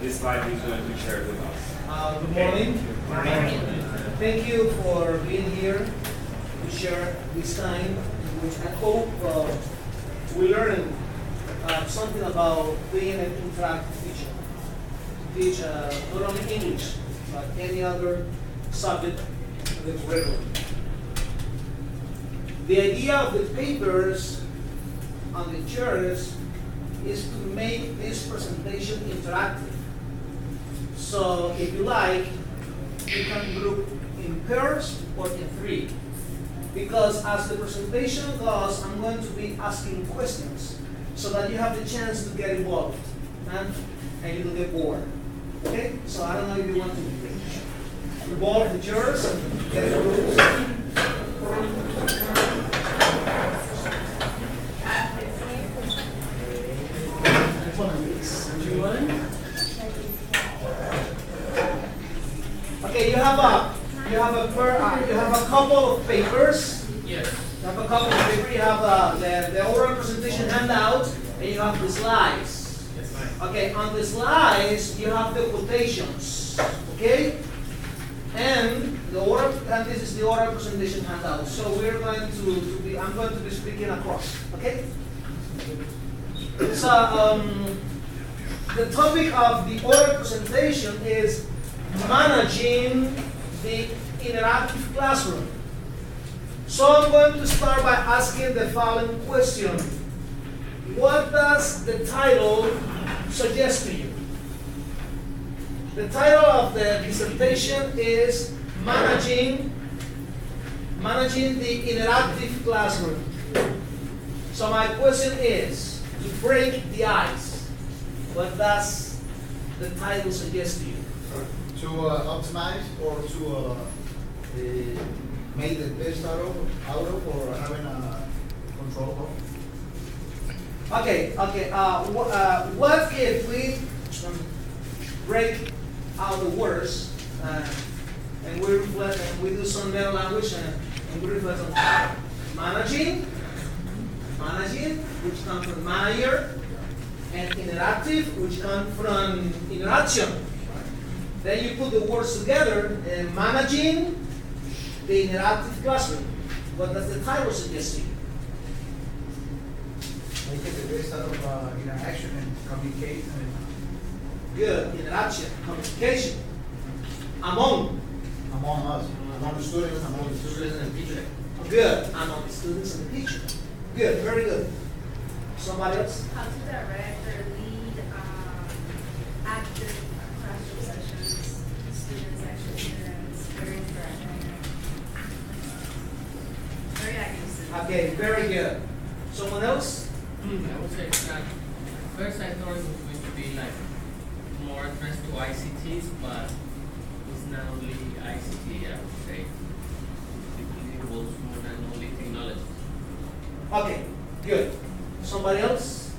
this slide he's going to share with us. Good morning. Thank you for being here to share this time, in which I hope we learn something about being an interactive teacher. Teach not only English, but any other subject in the curriculum. The idea of the papers on the chairs is to make this presentation interactive. So if you like, you can group in pairs or in three. Because as the presentation goes, I'm going to be asking questions so that you have the chance to get involved and you don't get bored. Okay? So I don't know if you want to involve the chairs and get in groups. Okay, you have a couple of papers. Yes. You have a couple of papers. You have the oral presentation handout, and you have the slides. Yes, ma'am. Okay, on the slides you have the quotations. Okay, and this is the oral presentation handout. So we're going to be. I'm going to be speaking across. Okay. So the topic of the oral presentation is managing the interactive classroom. So I'm going to start by asking the following question. What does the title suggest to you? The title of the dissertation is Managing the Interactive Classroom. So my question is, to break the ice, what does the title suggest to you? To optimize or to make the best out of or having a control of. Okay. What if we break out the words and we reflect and we do some meta language and we reflect on managing, which comes from manager, and interactive, which comes from interaction. Then you put the words together and managing the interactive classroom. What does the title suggest to you? Make it the best out of interaction and communication. Good. Interaction, communication. Among Among the students and the teacher. Good. Among the students and the teacher. Good. Very good. Somebody else? How to direct or lead active classroom sessions, students, actual students, very interactive. Very active students. Okay. Very good. Someone else? I would say that first I thought it was going to be like more addressed to ICTs, but it's not only ICT, I would say. It involves more than only technology. Okay. Good. Somebody else?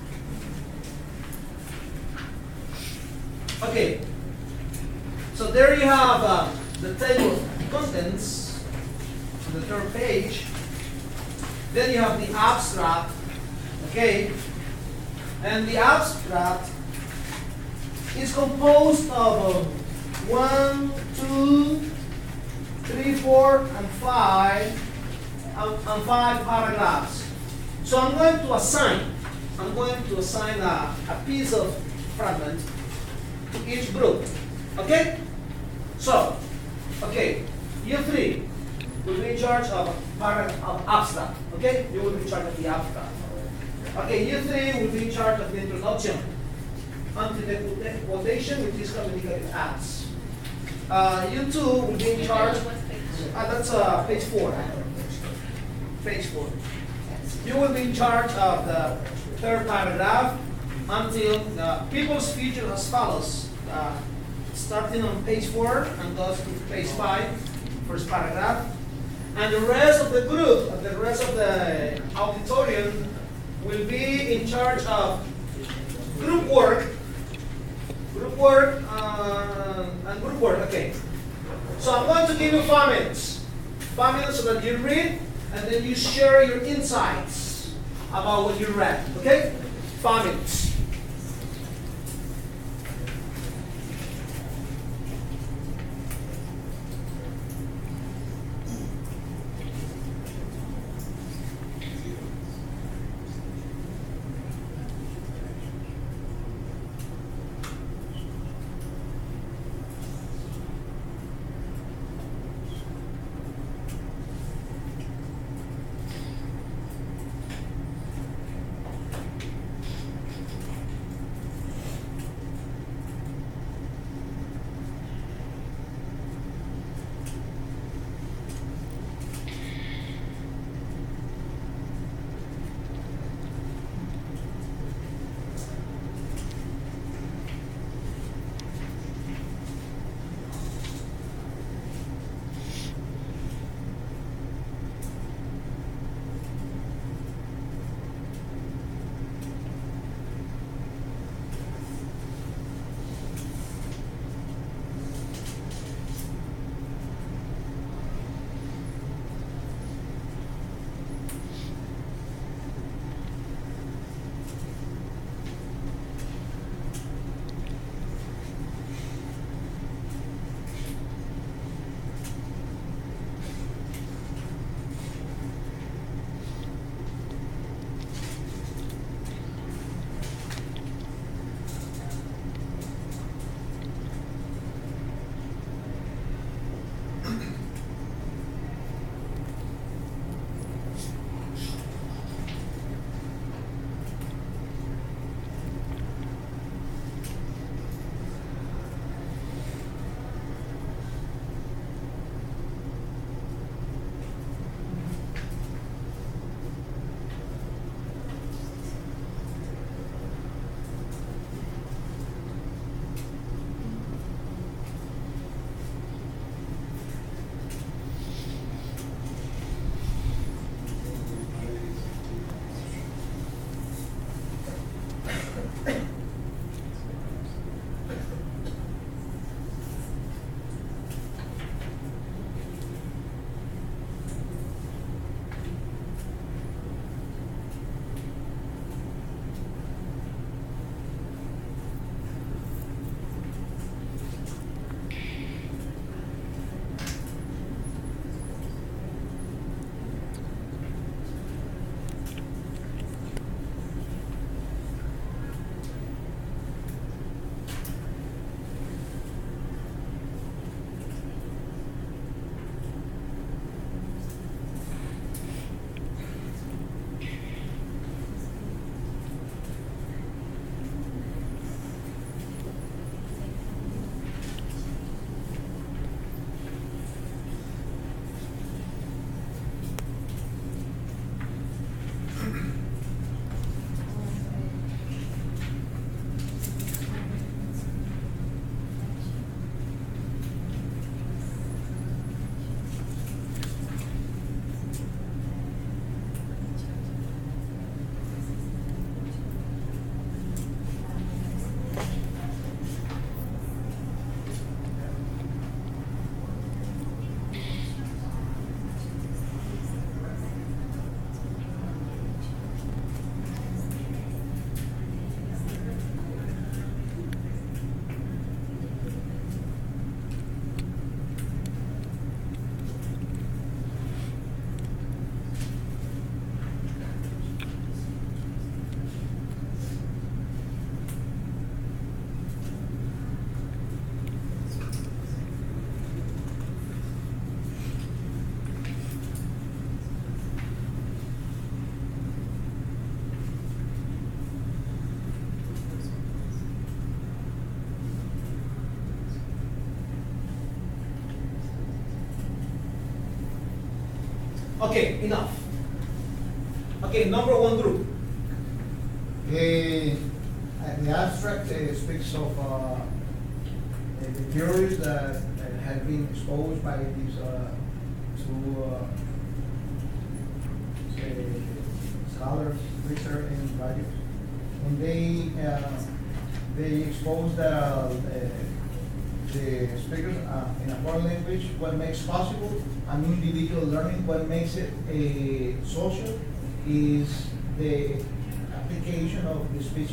Okay. So there you have the table of contents on the third page. Then you have the abstract. Okay. And the abstract is composed of 1, 2, 3, 4, and 5 paragraphs. So I'm going to assign a piece of fragment to each group. Okay? So, you three will be in charge of abstract. Okay? You will be in charge of the abstract. Okay, you three will be in charge of the introduction until the quotation, which is communicated as. You two will be in charge. That's page 4. Page 4. You will be in charge of the third paragraph until the people's future as follows. Starting on page 4 and goes to page 5, first paragraph. And the rest of the group, the rest of the auditorium will be in charge of group work, and group work, okay. So I'm going to give you 5 minutes. 5 minutes so that you read, and then you share your insights about what you read, okay? 5 minutes. Okay, enough. Okay, number one group. The abstract speaks of the theories that have been exposed by these two scholars, Richter and Rogers, and they expose the speakers in a foreign language, what makes possible an individual learning, what makes it a social is the application of the speech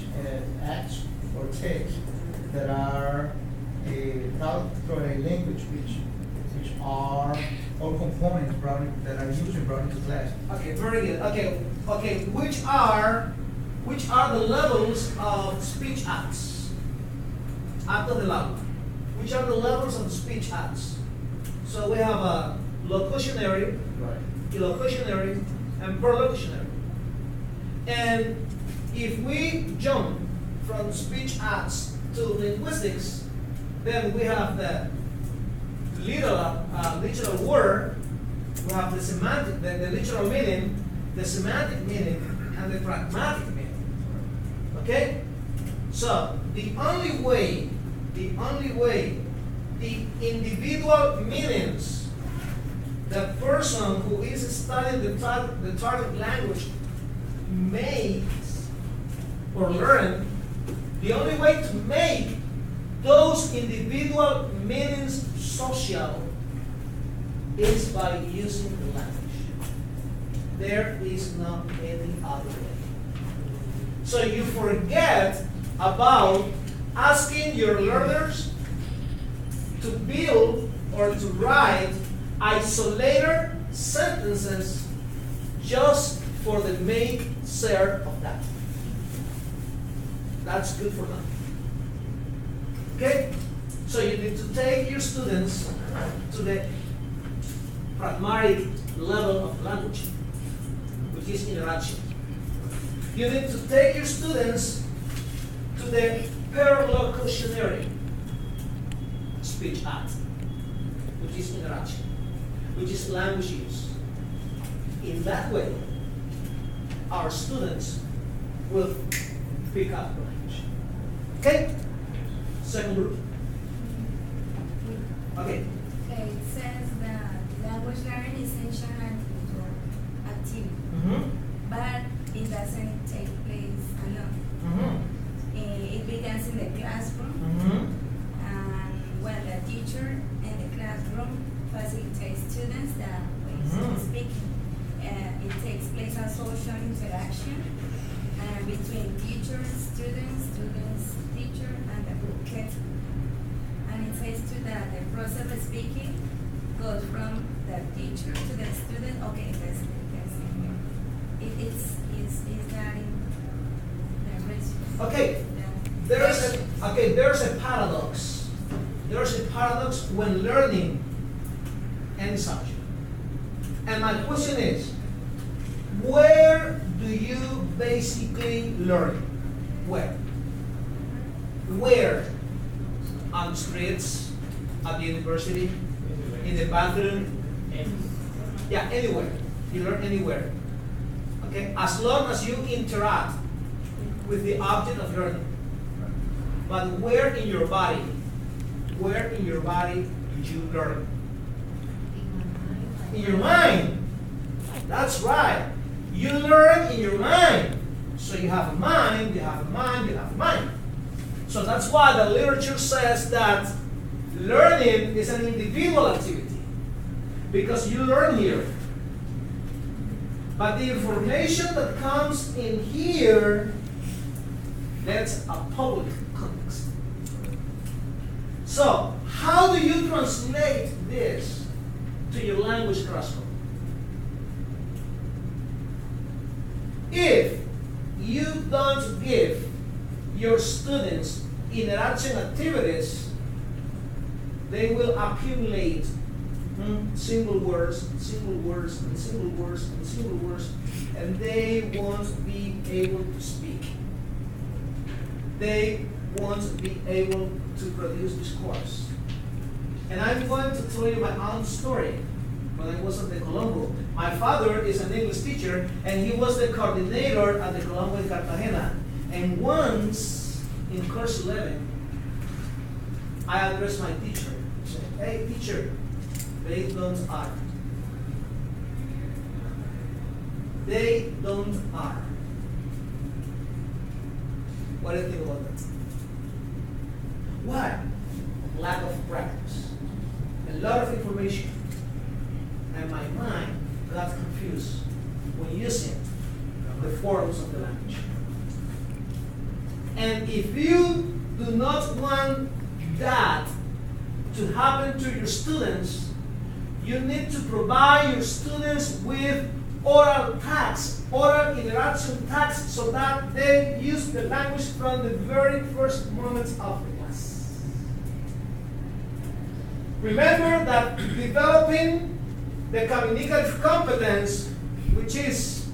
acts or texts that are taught through a language which are all components that are used and brought into class. Okay, very good. Okay. Which are the levels of speech acts? Acto de lengua. Which are the levels of speech acts? So we have a locutionary, Right. illocutionary, and perlocutionary. And if we jump from speech acts to linguistics, then we have the literal word, we have the semantic, the literal meaning, the semantic meaning, and the pragmatic meaning. Okay? So the only way the individual meanings the person who is studying the target language makes or learn, the only way to make those individual meanings social is by using the language. There is not any other way. So you forget about asking your learners to build or to write isolated sentences just for the make share of that. That's good for them. Okay? So you need to take your students to the pragmatic level of language, which is interaction. You need to take your students to the perlocutionary speech act, which is interaction, which is language use. In that way, our students will pick up language. Okay? Second group. Okay. Okay, it says that language learning is essential and cultural activity, but it doesn't take place alone. It begins in the classroom, and when the teacher in the classroom facilitates students that ways of speaking. It takes place a social interaction between teachers, students, teacher, and the group. Okay? And it says too that the process of speaking goes from the teacher to the student. Okay, that's it. It's that in the rest. Okay. There's a paradox. There's a paradox when learning any subject. And my question is, where do you basically learn? Where? Where? On the streets, at the university, in the bathroom? Yeah, anywhere. You learn anywhere. Okay? As long as you interact with the object of learning. But where in your body? Where in your body did you learn? In your mind. That's right. You learn in your mind. So you have a mind, you have a mind, you have a mind. So that's why the literature says that learning is an individual activity. Because you learn here. But the information that comes in here, that's a public context. So, how do you translate this to your language classroom? If you don't give your students interaction activities, they will accumulate single words, and single words, and single words, and single words, and they won't be able to speak. They won't be able to produce discourse. And I'm going to tell you my own story. when I was at the Colombo. My father is an English teacher, and he was the coordinator at the Colombo in Cartagena. And once, in course 11, I addressed my teacher. I said, hey, teacher, they don't are. They don't are. What do you think about that? Why? Lack of practice. A lot of information. And my mind got confused when using the forms of the language. And if you do not want that to happen to your students, you need to provide your students with oral tags, oral interaction tags, so that they use the language from the very first moments of the class. Remember that developing the communicative competence, which is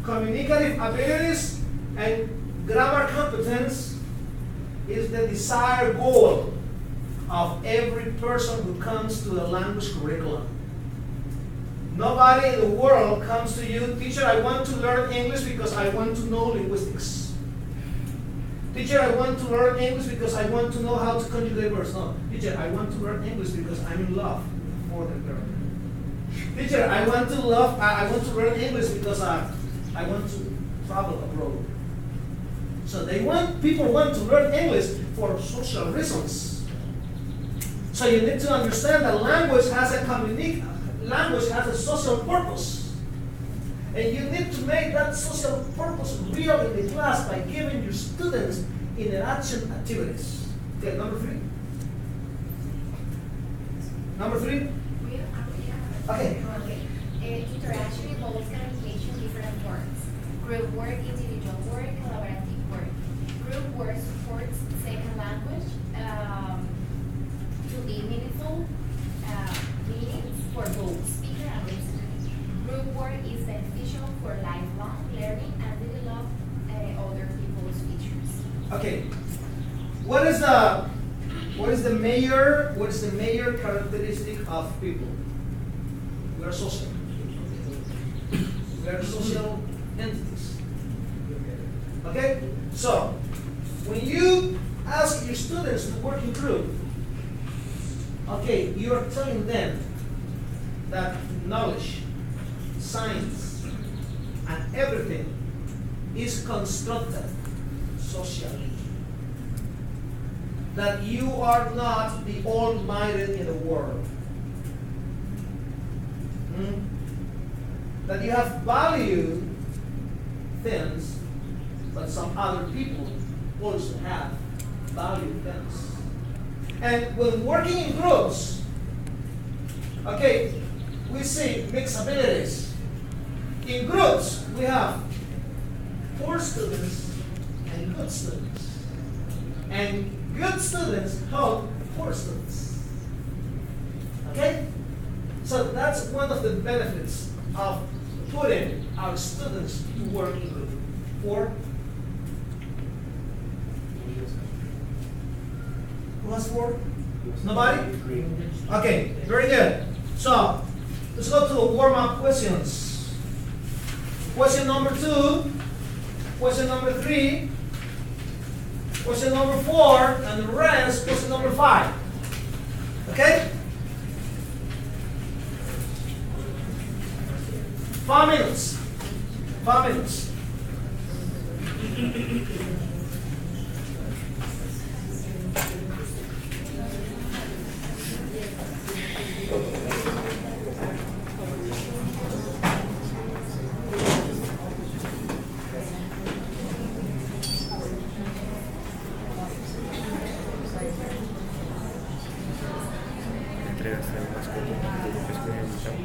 communicative abilities and grammar competence, is the desired goal of every person who comes to the language curriculum. Nobody in the world comes to you, teacher, I want to learn English because I want to know linguistics. Teacher, I want to learn English because I want to know how to conjugate verbs. No, teacher, I want to learn English because I'm in love for the girl. Teacher, I want to learn English because I want to travel abroad. So people want to learn English for social reasons. So you need to understand that language has a social purpose. And you need to make that social purpose real in the class by giving your students interaction activities. Okay, number 3. Number 3? Okay. Interaction involves communication in different forms. Group work, individual work, collaborative work. Group work supports second language to be meaningful meanings for both speaker and listener. Group work is beneficial for lifelong learning and develop other people's features. Okay. What is the major characteristic of people? We are social. We are social entities. Okay? So, when you ask your students to work in group, okay, you are telling them that knowledge, science, and everything is constructed socially. That you are not the almighty in the world. That you have valued things, but some other people also have valued things. And when working in groups, okay, we see mixed abilities. In groups, we have poor students and good students. And good students help poor students. Okay? So that's one of the benefits of putting our students to work in group. 4. Who has 4? Nobody? Okay, very good. So, let's go to the warm-up questions. Question number 2, question number 3, question number 4, and the rest, question number 5. Okay? 5 minutes. 5 minutes. Entregaste algunas fotos de lo que escribí.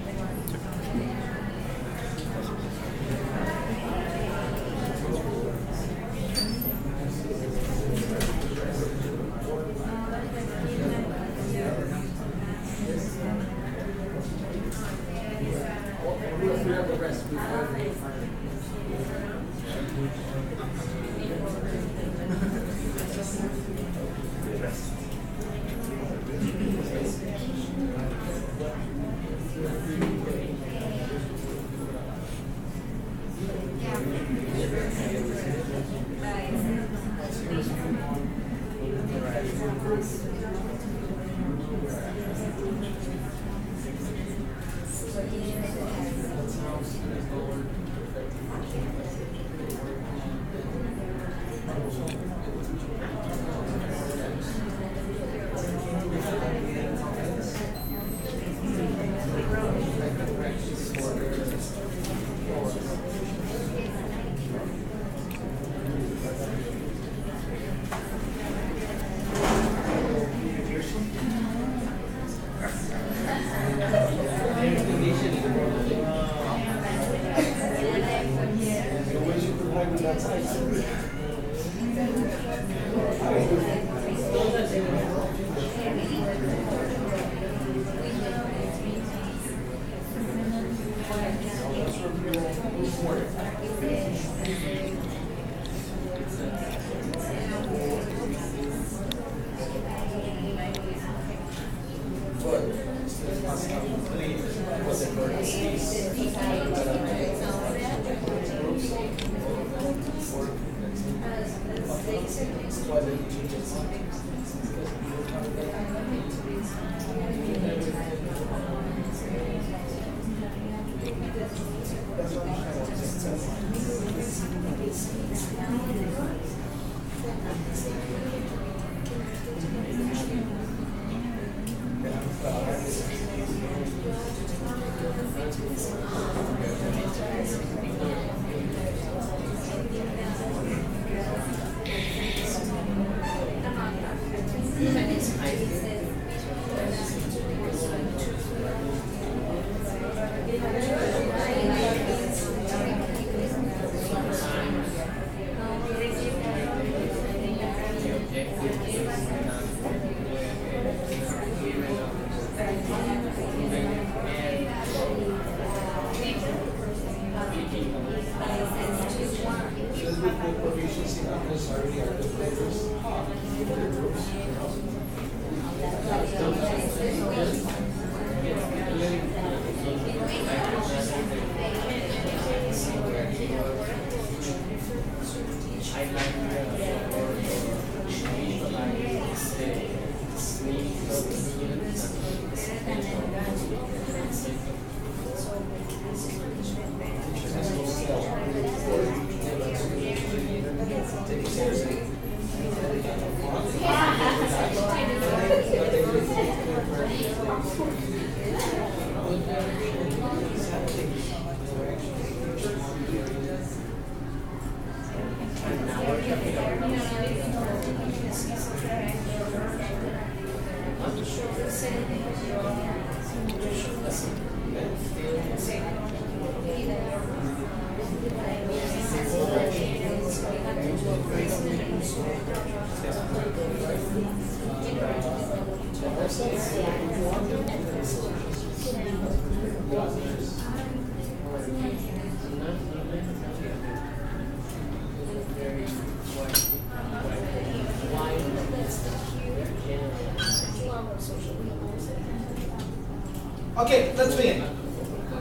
Okay, let's begin.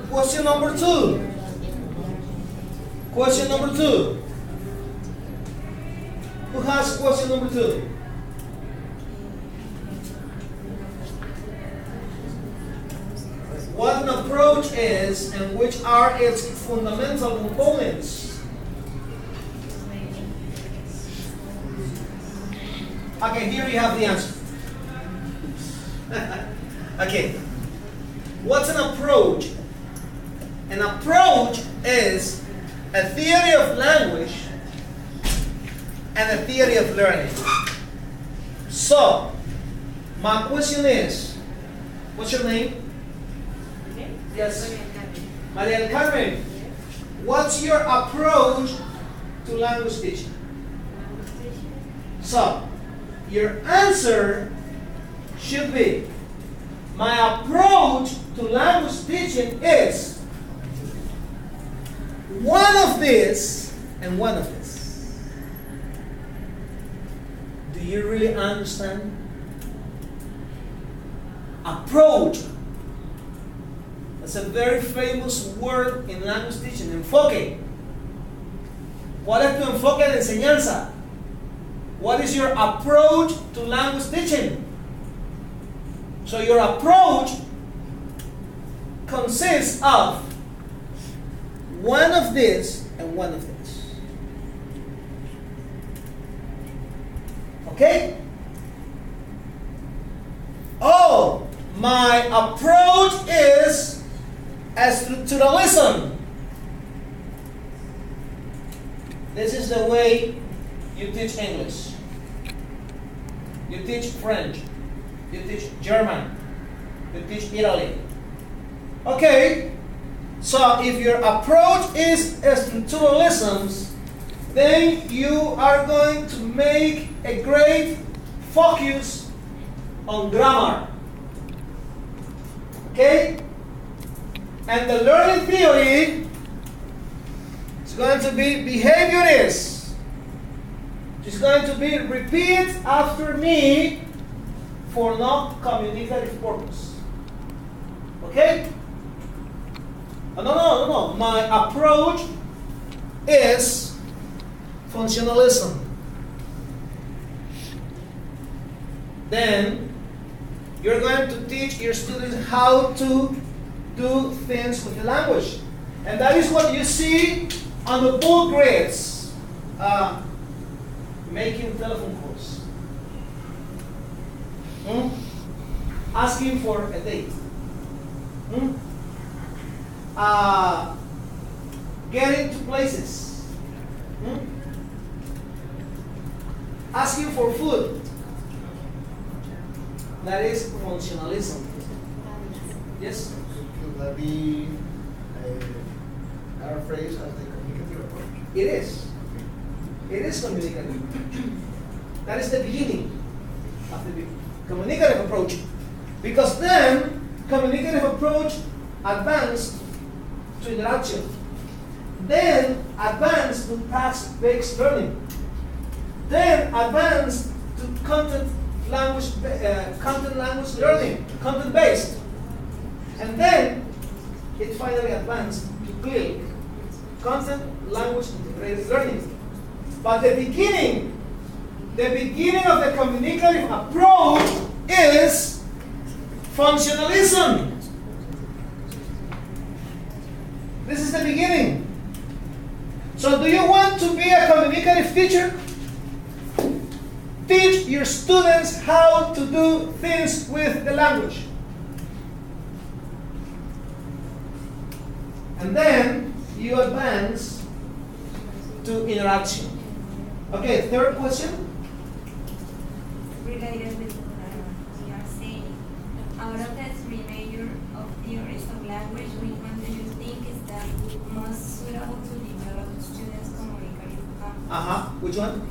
Question number 2. Question number 2. Who has question number 2? What an approach is and which are its fundamental components? Okay, here you have the answer. Okay. What's an approach? An approach is a theory of language and a theory of learning. So, my question is, what's your name? Yes. Maria del Carmen. What's your approach to language teaching? So, your answer should be, my approach to language teaching is one of this and one of this. Do you really understand? Approach. That's a very famous word in language teaching. Enfoque. ¿Cuál es tu enfoque de enseñanza? What is your approach to language teaching? So your approach consists of one of this and one of this. Okay? Oh, my approach is structuralism. This is the way you teach English. You teach French. You teach German. You teach Italy. Okay, so if your approach is structuralism, then you are going to make a great focus on grammar. Okay? And the learning theory is going to be behaviorist. It's going to be repeat after me for non-communicative purpose. Okay? No. My approach is functionalism. Then you're going to teach your students how to do things with the language. And that is what you see on the book grids. Making telephone calls. Asking for a date. Getting to places. Asking for food. That is functionalism. Yes? Could that be our phrase as the communicative approach? It is. It is communicative. That is the beginning of the communicative approach. Because then, communicative approach advanced to interaction. Then advanced to task-based learning. Then advanced to content language learning, content-based. And then it finally advanced to CLIL, content language integrated learning. But the beginning of the communicative approach is functionalism. This is the beginning. So do you want to be a communicative teacher? Teach your students how to do things with the language. And then you advance to interaction. Okay, third question. Related with what you are saying, out of the three major of theories of language, which one do you think is the most suitable to develop students' communicative capacity? Which one? I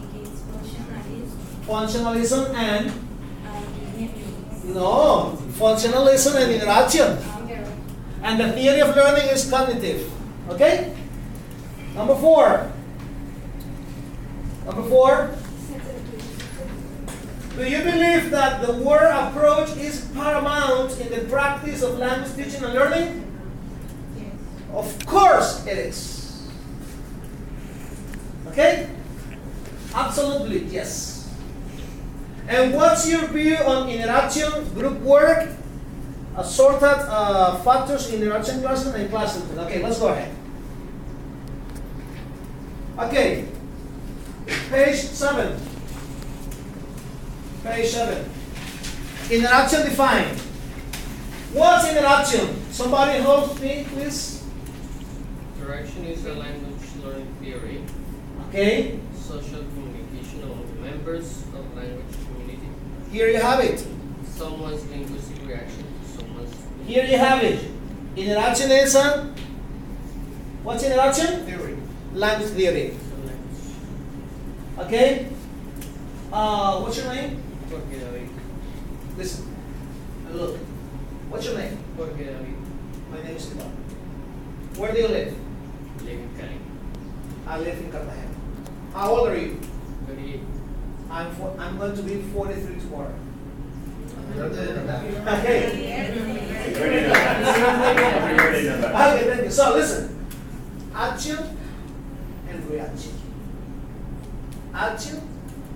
think it's functionalism Functionalism and behavioralism. no, functionalism and interaction. Okay. And the theory of learning is cognitive. Okay? Number four. Do you believe that the word approach is paramount in the practice of language teaching and learning? Yes. Of course it is. Okay? Absolutely, yes. And what's your view on interaction, group work, assorted factors in interaction classroom and classroom? Okay, let's go ahead. Okay. Page 7. Page 7. Interaction defined. What's interaction? Somebody help me, please. Interaction is a language learning theory. Okay. Social communication among members of language community. Here you have it. Someone's linguistic reaction to someone's. Here you have it. Interaction is a. What's interaction? Theory. Language theory. Language. Okay. What's your name? Jorge David. Listen. And look. What's your name? Jorge David. My name is Ivan. Where do you live? Live in Cali. I live in Cartagena. How old are you? 38. I'm going to be 43 tomorrow. You're doing that. Okay. We already know that. We already know that. Okay, thank you. So listen. Action and reaction. Action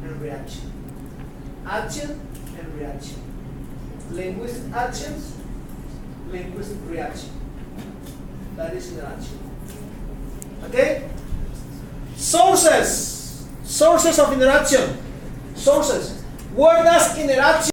and reaction. Action and reaction. Linguistic actions, linguistic reaction. That is interaction. Okay? Sources. Sources of interaction. Sources. Where does interaction